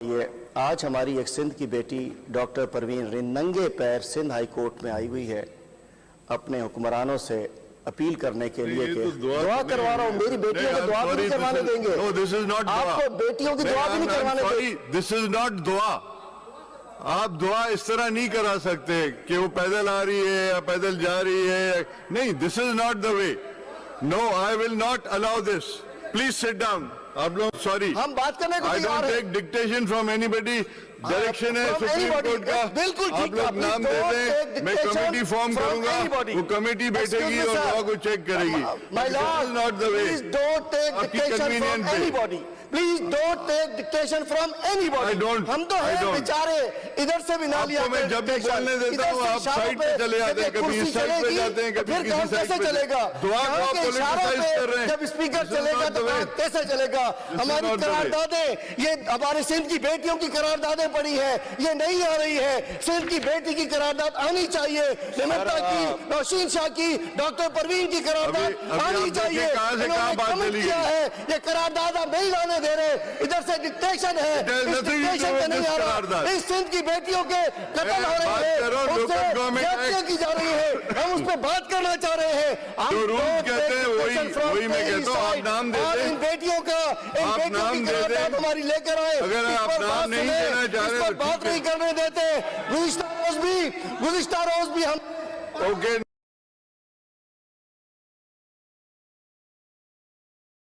ये आज हमारी एक सिंध की बेटी डॉक्टर परवीन रिंद नंगे पैर सिंध हाई कोर्ट में आई हुई है अपने हुक्मरानों से अपील करने के लिए कि दुआ करवा रहा हूँ। मेरी बेटियों को दुआ भी नहीं करवाने देंगे। आपको बेटियों की दुआ भी नहीं करवाने देंगे। दिस इज नॉट दुआ। आप दुआ इस तरह नहीं करा सकते कि वो पैदल आ रही है या पैदल जा रही है। नहीं, this is not the way. No, I will not allow this. Please sit down. आप लोग सॉरी, हम बात करने को I don't take dictation from anybody. Direction है सुप्रीम कोर्ट का। बिल्कुल आप लोग नाम दे दें, मैं कमेटी फॉर्म करूंगा, वो कमेटी बैठेगी और लॉ को चेक करेगी। Not the way. Please don't take dictation from anybody. हम तो हैं बेचारे, इधर से भी ना लिया। मैं जब भी बोलने देता हूँ आप साइड पे चले जाते हैं, कभी इस साइड पे जाते हैं, कभी किसी साइड पे चलेगा। दुआ को आप पॉलिटिसाइज कर रहे हैं। जब स्पीकर चलेगा तो कैसे चलेगा? हमारी करारदादें, ये हमारे सिंध की बेटियों की करारदादें पड़ी है, ये नहीं आ रही है। सिंध की बेटी की करारदाद आनी चाहिए। निमित्ता की, नौशीन शाह की, डॉक्टर परवीन की करारदाद आनी चाहिए। है ये करारदाद आप नहीं लाने दे रहे। इधर से डिक्टेशन है, डिक्टेशन में नहीं आ रहा। इस सिंध की बेटियों के कत्ल हो रहे हैं, उनसे हत्या की जा रही है। हम उस पर बात करना चाह रहे हैं। जो रूल कहते हैं वही मैं कहता हूँ। आप नाम दे दें, इन बेटियों का, इन बेटियों की करारदाद हमारी लेकर आए। अगर आप नाम नहीं देना चाह रहे, बात नहीं करने देते। गुज़िश्ता रोज भी हम ओके।